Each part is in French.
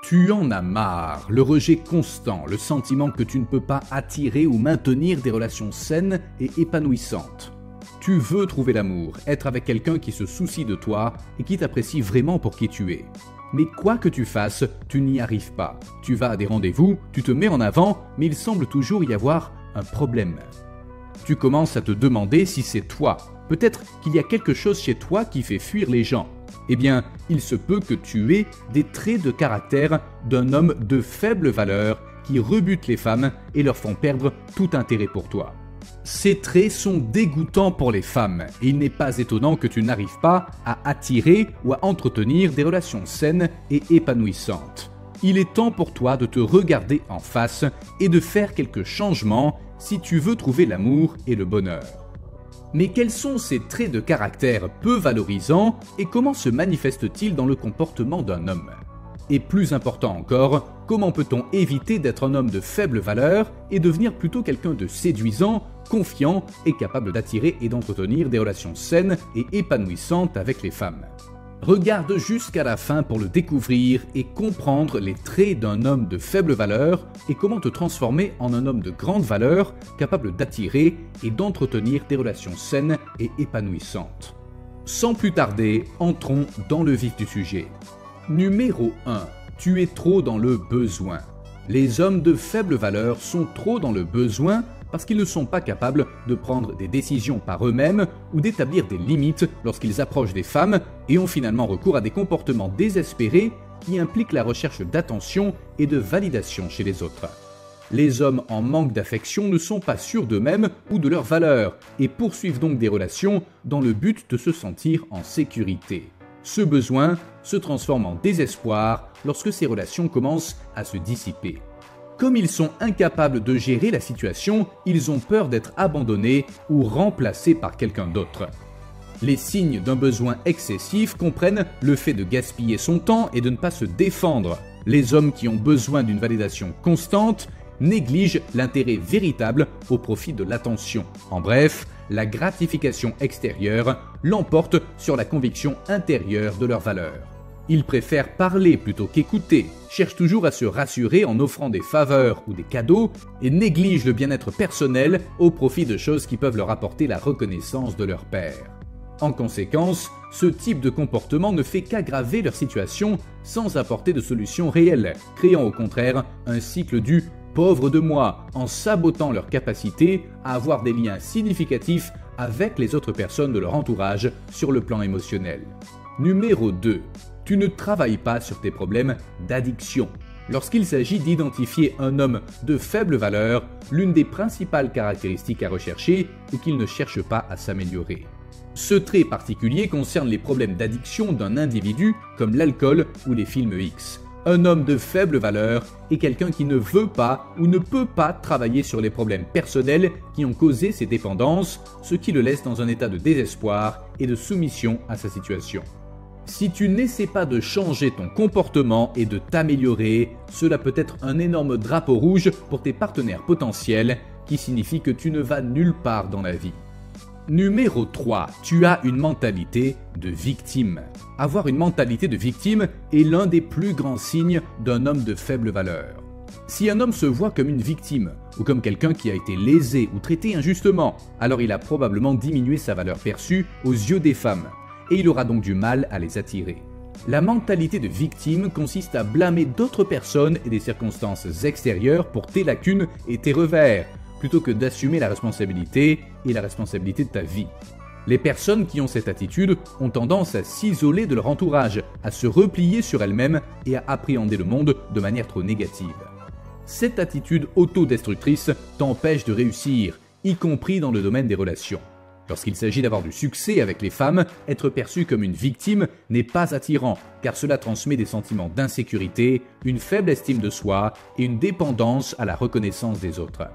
Tu en as marre, le rejet constant, le sentiment que tu ne peux pas attirer ou maintenir des relations saines et épanouissantes. Tu veux trouver l'amour, être avec quelqu'un qui se soucie de toi et qui t'apprécie vraiment pour qui tu es. Mais quoi que tu fasses, tu n'y arrives pas. Tu vas à des rendez-vous, tu te mets en avant, mais il semble toujours y avoir un problème. Tu commences à te demander si c'est toi. Peut-être qu'il y a quelque chose chez toi qui fait fuir les gens. Eh bien, il se peut que tu aies des traits de caractère d'un homme de faible valeur qui rebute les femmes et leur font perdre tout intérêt pour toi. Ces traits sont dégoûtants pour les femmes et il n'est pas étonnant que tu n'arrives pas à attirer ou à entretenir des relations saines et épanouissantes. Il est temps pour toi de te regarder en face et de faire quelques changements si tu veux trouver l'amour et le bonheur. Mais quels sont ces traits de caractère peu valorisants et comment se manifestent-ils dans le comportement d'un homme? Et plus important encore, comment peut-on éviter d'être un homme de faible valeur et devenir plutôt quelqu'un de séduisant, confiant et capable d'attirer et d'entretenir des relations saines et épanouissantes avec les femmes? Regarde jusqu'à la fin pour le découvrir et comprendre les traits d'un homme de faible valeur et comment te transformer en un homme de grande valeur capable d'attirer et d'entretenir des relations saines et épanouissantes. Sans plus tarder, entrons dans le vif du sujet. Numéro 1. Tu es trop dans le besoin. Les hommes de faible valeur sont trop dans le besoin parce qu'ils ne sont pas capables de prendre des décisions par eux-mêmes ou d'établir des limites lorsqu'ils approchent des femmes et ont finalement recours à des comportements désespérés qui impliquent la recherche d'attention et de validation chez les autres. Les hommes en manque d'affection ne sont pas sûrs d'eux-mêmes ou de leur valeur et poursuivent donc des relations dans le but de se sentir en sécurité. Ce besoin se transforme en désespoir lorsque ces relations commencent à se dissiper. Comme ils sont incapables de gérer la situation, ils ont peur d'être abandonnés ou remplacés par quelqu'un d'autre. Les signes d'un besoin excessif comprennent le fait de gaspiller son temps et de ne pas se défendre. Les hommes qui ont besoin d'une validation constante négligent l'intérêt véritable au profit de l'attention. En bref, la gratification extérieure l'emporte sur la conviction intérieure de leur valeur. Ils préfèrent parler plutôt qu'écouter, cherchent toujours à se rassurer en offrant des faveurs ou des cadeaux et négligent le bien-être personnel au profit de choses qui peuvent leur apporter la reconnaissance de leur père. En conséquence, ce type de comportement ne fait qu'aggraver leur situation sans apporter de solution réelle, créant au contraire un cycle du « pauvre de moi » en sabotant leur capacité à avoir des liens significatifs avec les autres personnes de leur entourage sur le plan émotionnel. Numéro 2. Tu ne travailles pas sur tes problèmes d'addiction. Lorsqu'il s'agit d'identifier un homme de faible valeur, l'une des principales caractéristiques à rechercher est qu'il ne cherche pas à s'améliorer. Ce trait particulier concerne les problèmes d'addiction d'un individu comme l'alcool ou les films X. Un homme de faible valeur est quelqu'un qui ne veut pas ou ne peut pas travailler sur les problèmes personnels qui ont causé ses dépendances, ce qui le laisse dans un état de désespoir et de soumission à sa situation. Si tu n'essaies pas de changer ton comportement et de t'améliorer, cela peut être un énorme drapeau rouge pour tes partenaires potentiels qui signifie que tu ne vas nulle part dans la vie. Numéro 3. Tu as une mentalité de victime. Avoir une mentalité de victime est l'un des plus grands signes d'un homme de faible valeur. Si un homme se voit comme une victime ou comme quelqu'un qui a été lésé ou traité injustement, alors il a probablement diminué sa valeur perçue aux yeux des femmes. Et il aura donc du mal à les attirer. La mentalité de victime consiste à blâmer d'autres personnes et des circonstances extérieures pour tes lacunes et tes revers, plutôt que d'assumer la responsabilité et la responsabilité de ta vie. Les personnes qui ont cette attitude ont tendance à s'isoler de leur entourage, à se replier sur elles-mêmes et à appréhender le monde de manière trop négative. Cette attitude autodestructrice t'empêche de réussir, y compris dans le domaine des relations. Lorsqu'il s'agit d'avoir du succès avec les femmes, être perçu comme une victime n'est pas attirant, car cela transmet des sentiments d'insécurité, une faible estime de soi et une dépendance à la reconnaissance des autres.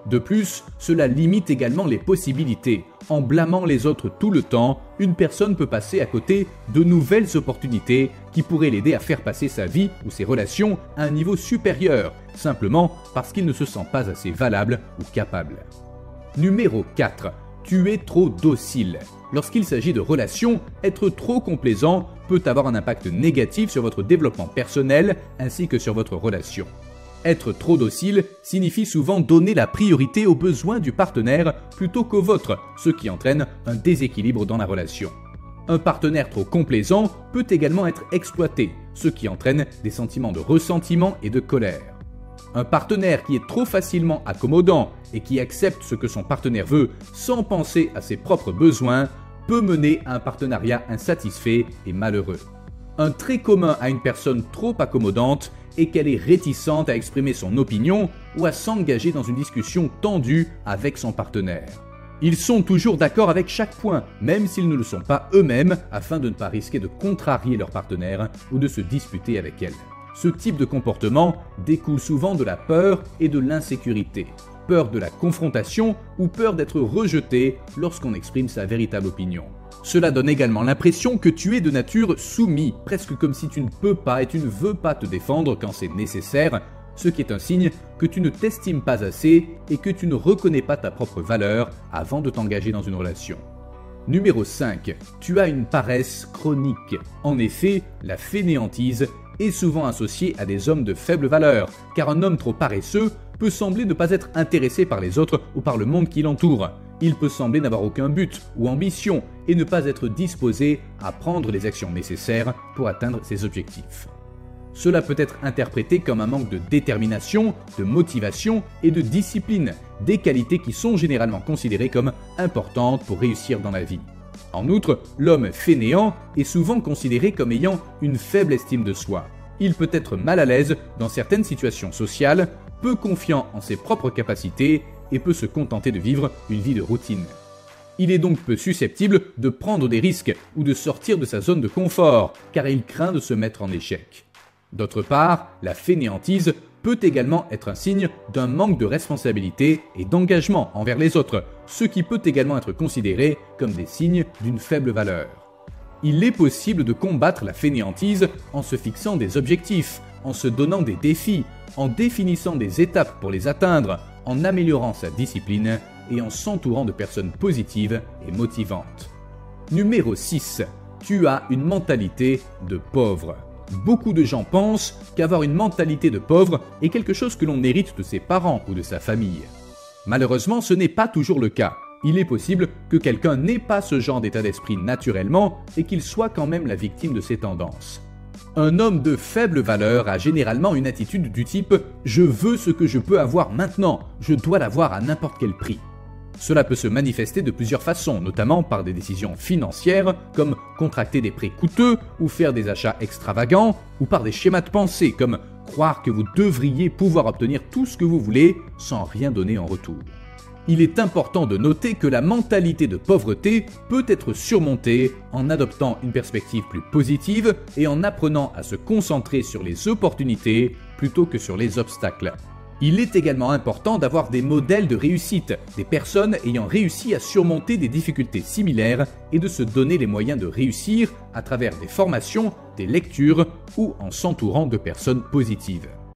De plus, cela limite également les possibilités. En blâmant les autres tout le temps, une personne peut passer à côté de nouvelles opportunités qui pourraient l'aider à faire passer sa vie ou ses relations à un niveau supérieur, simplement parce qu'il ne se sent pas assez valable ou capable. Numéro 4. Tu es trop docile. Lorsqu'il s'agit de relations, être trop complaisant peut avoir un impact négatif sur votre développement personnel ainsi que sur votre relation. Être trop docile signifie souvent donner la priorité aux besoins du partenaire plutôt qu'aux vôtres, ce qui entraîne un déséquilibre dans la relation. Un partenaire trop complaisant peut également être exploité, ce qui entraîne des sentiments de ressentiment et de colère. Un partenaire qui est trop facilement accommodant et qui accepte ce que son partenaire veut sans penser à ses propres besoins peut mener à un partenariat insatisfait et malheureux. Un trait commun à une personne trop accommodante est qu'elle est réticente à exprimer son opinion ou à s'engager dans une discussion tendue avec son partenaire. Ils sont toujours d'accord avec chaque point, même s'ils ne le sont pas eux-mêmes, afin de ne pas risquer de contrarier leur partenaire ou de se disputer avec elle. Ce type de comportement découle souvent de la peur et de l'insécurité. Peur de la confrontation ou peur d'être rejeté lorsqu'on exprime sa véritable opinion. Cela donne également l'impression que tu es de nature soumis, presque comme si tu ne peux pas et tu ne veux pas te défendre quand c'est nécessaire, ce qui est un signe que tu ne t'estimes pas assez et que tu ne reconnais pas ta propre valeur avant de t'engager dans une relation. Numéro 5. Tu as une paresse chronique. En effet, la fainéantise est souvent associée à des hommes de faible valeur, car un homme trop paresseux peut sembler ne pas être intéressé par les autres ou par le monde qui l'entoure. Il peut sembler n'avoir aucun but ou ambition et ne pas être disposé à prendre les actions nécessaires pour atteindre ses objectifs. Cela peut être interprété comme un manque de détermination, de motivation et de discipline, des qualités qui sont généralement considérées comme importantes pour réussir dans la vie. En outre, l'homme fainéant est souvent considéré comme ayant une faible estime de soi. Il peut être mal à l'aise dans certaines situations sociales, peu confiant en ses propres capacités et peut se contenter de vivre une vie de routine. Il est donc peu susceptible de prendre des risques ou de sortir de sa zone de confort, car il craint de se mettre en échec. D'autre part, la fainéantise peut également être un signe d'un manque de responsabilité et d'engagement envers les autres, ce qui peut également être considéré comme des signes d'une faible valeur. Il est possible de combattre la fainéantise en se fixant des objectifs, en se donnant des défis, en définissant des étapes pour les atteindre, en améliorant sa discipline et en s'entourant de personnes positives et motivantes. Numéro 6. Tu as une mentalité de pauvre. Beaucoup de gens pensent qu'avoir une mentalité de pauvre est quelque chose que l'on hérite de ses parents ou de sa famille. Malheureusement, ce n'est pas toujours le cas. Il est possible que quelqu'un n'ait pas ce genre d'état d'esprit naturellement et qu'il soit quand même la victime de ces tendances. Un homme de faible valeur a généralement une attitude du type « je veux ce que je peux avoir maintenant, je dois l'avoir à n'importe quel prix ». Cela peut se manifester de plusieurs façons, notamment par des décisions financières, comme contracter des prêts coûteux ou faire des achats extravagants, ou par des schémas de pensée, comme croire que vous devriez pouvoir obtenir tout ce que vous voulez sans rien donner en retour. Il est important de noter que la mentalité de pauvreté peut être surmontée en adoptant une perspective plus positive et en apprenant à se concentrer sur les opportunités plutôt que sur les obstacles. Il est également important d'avoir des modèles de réussite, des personnes ayant réussi à surmonter des difficultés similaires et de se donner les moyens de réussir à travers des formations, des lectures ou en s'entourant de personnes positives.